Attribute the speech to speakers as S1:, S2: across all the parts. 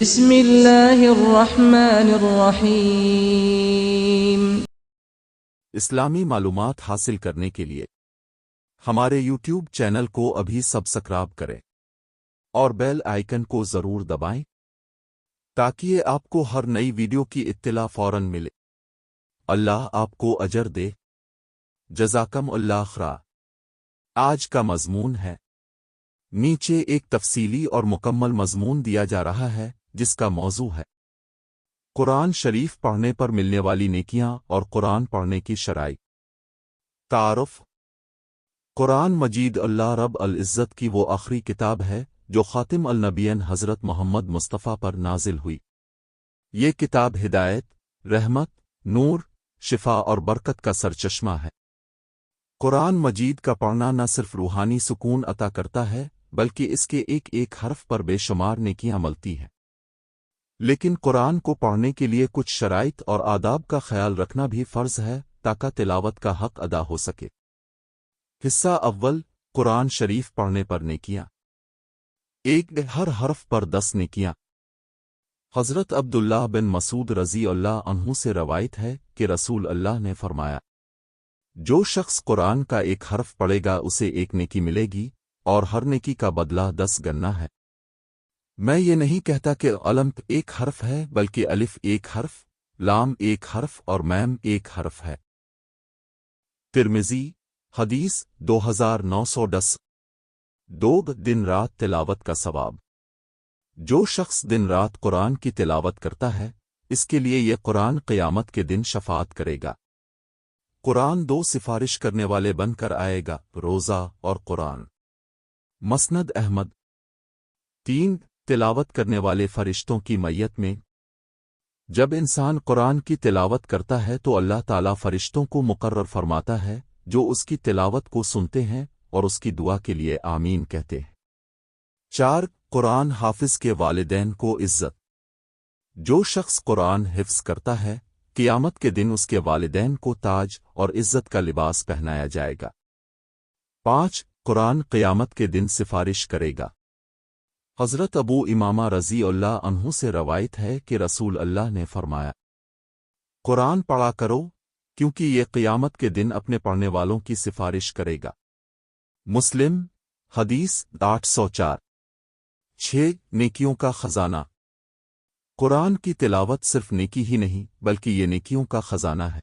S1: بسم اللہ الرحمن الرحیم۔
S2: اسلامی معلومات حاصل کرنے کے لیے ہمارے یوٹیوب چینل کو ابھی سبسکرائب کریں اور بیل آئیکن کو ضرور دبائیں تاکہ آپ کو ہر نئی ویڈیو کی اطلاع فوراً ملے۔ اللہ آپ کو اجر دے، جزاکم اللہ خیر۔ آج کا مضمون ہے، نیچے ایک تفصیلی اور مکمل مضمون دیا جا رہا ہے جس کا موضوع ہے قرآن شریف پڑھنے پر ملنے والی نیکیاں اور قرآن پڑھنے کی شرائط۔ تعارف۔ قرآن مجید اللہ رب العزت کی وہ آخری کتاب ہے جو خاتم النبیین حضرت محمد مصطفیٰ پر نازل ہوئی۔ یہ کتاب ہدایت، رحمت، نور، شفا اور برکت کا سرچشمہ ہے۔ قرآن مجید کا پڑھنا نہ صرف روحانی سکون عطا کرتا ہے بلکہ اس کے ایک ایک حرف پر بے شمار نیکیاں ملتی ہیں۔ لیکن قرآن کو پڑھنے کے لیے کچھ شرائط اور آداب کا خیال رکھنا بھی فرض ہے تاکہ تلاوت کا حق ادا ہو سکے۔ حصہ اول، قرآن شریف پڑھنے پر نیکیاں۔ ایک، ہر حرف پر 10 نیکیاں۔ حضرت عبداللہ بن مسعود رضی اللہ عنہ سے روایت ہے کہ رسول اللہ نے فرمایا، جو شخص قرآن کا ایک حرف پڑھے گا اسے ایک نیکی ملے گی اور ہر نیکی کا بدلہ 10 گنا ہے۔ میں یہ نہیں کہتا کہ علم ایک حرف ہے بلکہ الف ایک حرف، لام ایک حرف اور میم ایک حرف ہے۔ ترمذی، حدیث 2910۔ 2، دن رات تلاوت کا ثواب۔ جو شخص دن رات قرآن کی تلاوت کرتا ہے اس کے لیے یہ قرآن قیامت کے دن شفاعت کرے گا۔ قرآن 2 سفارش کرنے والے بن کر آئے گا، روزہ اور قرآن۔ مسند احمد۔ 3، تلاوت کرنے والے فرشتوں کی میت میں۔ جب انسان قرآن کی تلاوت کرتا ہے تو اللہ تعالیٰ فرشتوں کو مقرر فرماتا ہے جو اس کی تلاوت کو سنتے ہیں اور اس کی دعا کے لیے آمین کہتے ہیں۔ 4، قرآن حافظ کے والدین کو عزت۔ جو شخص قرآن حفظ کرتا ہے قیامت کے دن اس کے والدین کو تاج اور عزت کا لباس پہنایا جائے گا۔ 5، قرآن قیامت کے دن سفارش کرے گا۔ حضرت ابو امامہ رضی اللہ عنہ سے روایت ہے کہ رسول اللہ نے فرمایا، قرآن پڑھا کرو کیونکہ یہ قیامت کے دن اپنے پڑھنے والوں کی سفارش کرے گا۔ مسلم، حدیث 804۔ 6، نیکیوں کا خزانہ۔ قرآن کی تلاوت صرف نیکی ہی نہیں بلکہ یہ نیکیوں کا خزانہ ہے۔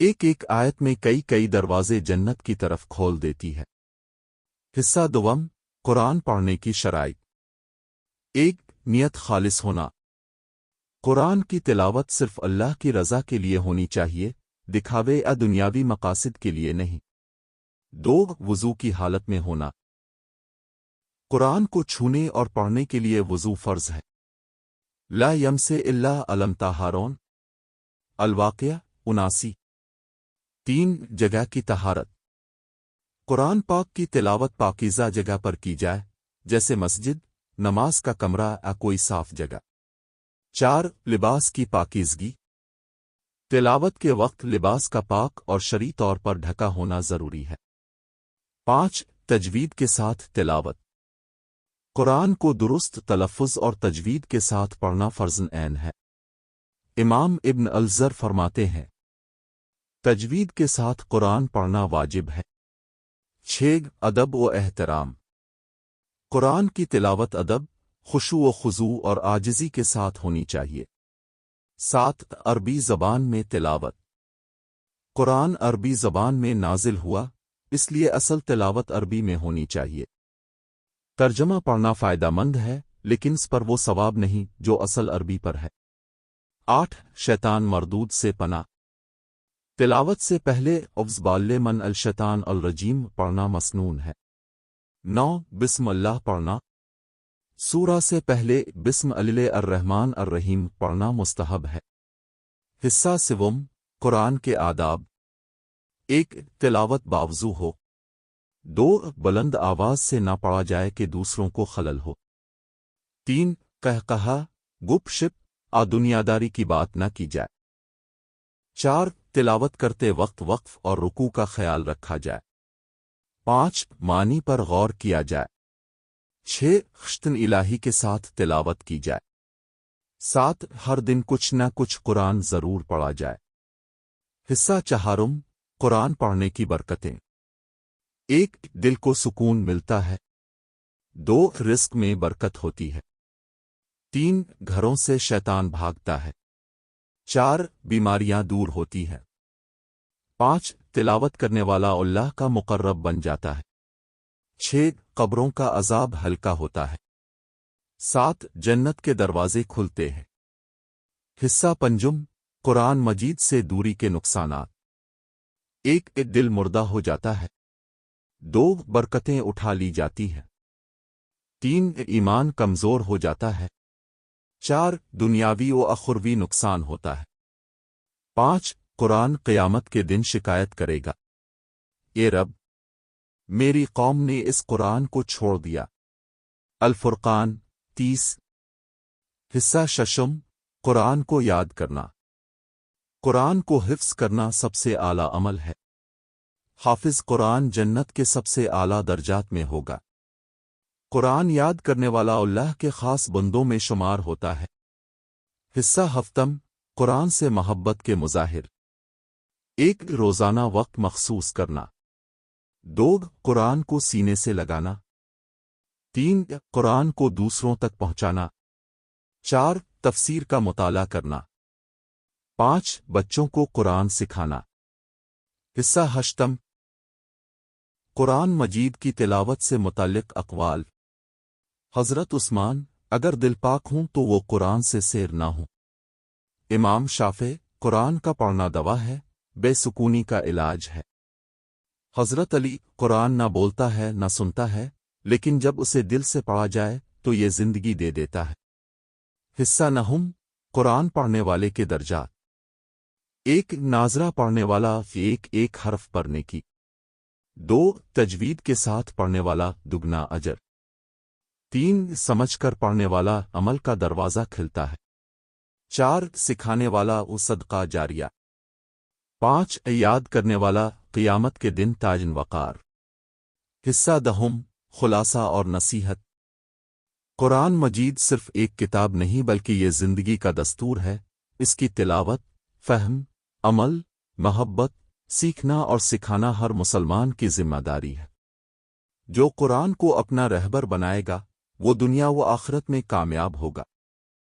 S2: ایک ایک آیت میں کئی دروازے جنت کی طرف کھول دیتی ہے۔ حصہ دوم، قرآن پڑھنے کی شرائط۔ 1، نیت خالص ہونا۔ قرآن کی تلاوت صرف اللہ کی رضا کے لیے ہونی چاہیے، دکھاوے یا دنیاوی مقاصد کے لیے نہیں۔ 2، وضو کی حالت میں ہونا۔ قرآن کو چھونے اور پڑھنے کے لیے وضو فرض ہے۔ لا یمس الا علم طہارون۔ الواقعہ 79۔ 3، جگہ کی طہارت۔ قرآن پاک کی تلاوت پاکیزہ جگہ پر کی جائے جیسے مسجد، نماز کا کمرہ یا کوئی صاف جگہ۔ 4، لباس کی پاکیزگی۔ تلاوت کے وقت لباس کا پاک اور شرعی طور پر ڈھکا ہونا ضروری ہے۔ 5، تجوید کے ساتھ تلاوت۔ قرآن کو درست تلفظ اور تجوید کے ساتھ پڑھنا فرض عین ہے۔ امام ابن الزر فرماتے ہیں، تجوید کے ساتھ قرآن پڑھنا واجب ہے۔ 6، ادب و احترام۔ قرآن کی تلاوت ادب، خشوع و خضوع اور عاجزی کے ساتھ ہونی چاہیے۔ 7، عربی زبان میں تلاوت۔ قرآن عربی زبان میں نازل ہوا اس لیے اصل تلاوت عربی میں ہونی چاہیے۔ ترجمہ پڑھنا فائدہ مند ہے لیکن اس پر وہ ثواب نہیں جو اصل عربی پر ہے۔ 8، شیطان مردود سے پناہ۔ تلاوت سے پہلے اعوذ باللہ من الشیطان الرجیم پڑھنا مسنون ہے۔ 9، بسم اللہ پڑھنا۔ سورہ سے پہلے بسم اللہ الرحمن الرحیم پڑھنا مستحب ہے۔ حصہ سوم، قرآن کے آداب۔ 1، تلاوت باوضو ہو۔ 2، بلند آواز سے نہ پڑھا جائے کہ دوسروں کو خلل ہو۔ 3، قہقہا، گپ شپ دنیاداری کی بات نہ کی جائے۔ 4، تلاوت کرتے وقت وقف اور رکوع کا خیال رکھا جائے۔ 5، معنی پر غور کیا جائے۔ 6، خشتن الہی کے ساتھ تلاوت کی جائے۔ 7 ہر دن کچھ نہ کچھ قرآن ضرور پڑھا جائے۔ حصہ چہارم، قرآن پڑھنے کی برکتیں۔ 1 دل کو سکون ملتا ہے۔ 2 رزق میں برکت ہوتی ہے۔ 3 گھروں سے شیطان بھاگتا ہے۔ 4 بیماریاں دور ہوتی ہیں۔ 5 تلاوت کرنے والا اللہ کا مقرب بن جاتا ہے۔ 6 قبروں کا عذاب ہلکا ہوتا ہے۔ 7 جنت کے دروازے کھلتے ہیں۔ حصہ پنجم، قرآن مجید سے دوری کے نقصانات۔ 1 دل مردہ ہو جاتا ہے۔ 2 برکتیں اٹھا لی جاتی ہیں۔ 3 ایمان کمزور ہو جاتا ہے۔ 4 دنیاوی و اخروی نقصان ہوتا ہے۔ 5 قرآن قیامت کے دن شکایت کرے گا، اے رب، میری قوم نے اس قرآن کو چھوڑ دیا۔ الفرقان 30۔ حصہ ششم، قرآن کو یاد کرنا۔ قرآن کو حفظ کرنا سب سے اعلیٰ عمل ہے۔ حافظ قرآن جنت کے سب سے اعلیٰ درجات میں ہوگا۔ قرآن یاد کرنے والا اللہ کے خاص بندوں میں شمار ہوتا ہے۔ حصہ ہفتم، قرآن سے محبت کے مظاہر۔ 1 روزانہ وقت مخصوص کرنا۔ 2 قرآن کو سینے سے لگانا۔ 3 قرآن کو دوسروں تک پہنچانا۔ 4 تفسیر کا مطالعہ کرنا۔ 5 بچوں کو قرآن سکھانا۔ حصہ ہشتم، قرآن مجید کی تلاوت سے متعلق اقوال۔ حضرت عثمان، اگر دل پاک ہوں تو وہ قرآن سے سیر نہ ہوں۔ امام شافعی، قرآن کا پڑھنا دوا ہے، بے سکونی کا علاج ہے۔ حضرت علی، قرآن نہ بولتا ہے نہ سنتا ہے، لیکن جب اسے دل سے پڑھا جائے تو یہ زندگی دے دیتا ہے۔ حصہ نہم، قرآن پڑھنے والے کے درجات۔ 1 ناظرہ پڑھنے والا، 1 حرف پڑھنے کی۔ 2 تجوید کے ساتھ پڑھنے والا، دگنا اجر۔ 3 سمجھ کر پڑھنے والا، عمل کا دروازہ کھلتا ہے۔ 4 سکھانے والا، وہ صدقہ جاریہ۔ 5 یاد کرنے والا، قیامت کے دن تاج وقار۔ حصہ دہم، خلاصہ اور نصیحت۔ قرآن مجید صرف ایک کتاب نہیں بلکہ یہ زندگی کا دستور ہے۔ اس کی تلاوت، فہم، عمل، محبت، سیکھنا اور سکھانا ہر مسلمان کی ذمہ داری ہے۔ جو قرآن کو اپنا رہبر بنائے گا، وہ دنیا و آخرت میں کامیاب ہوگا۔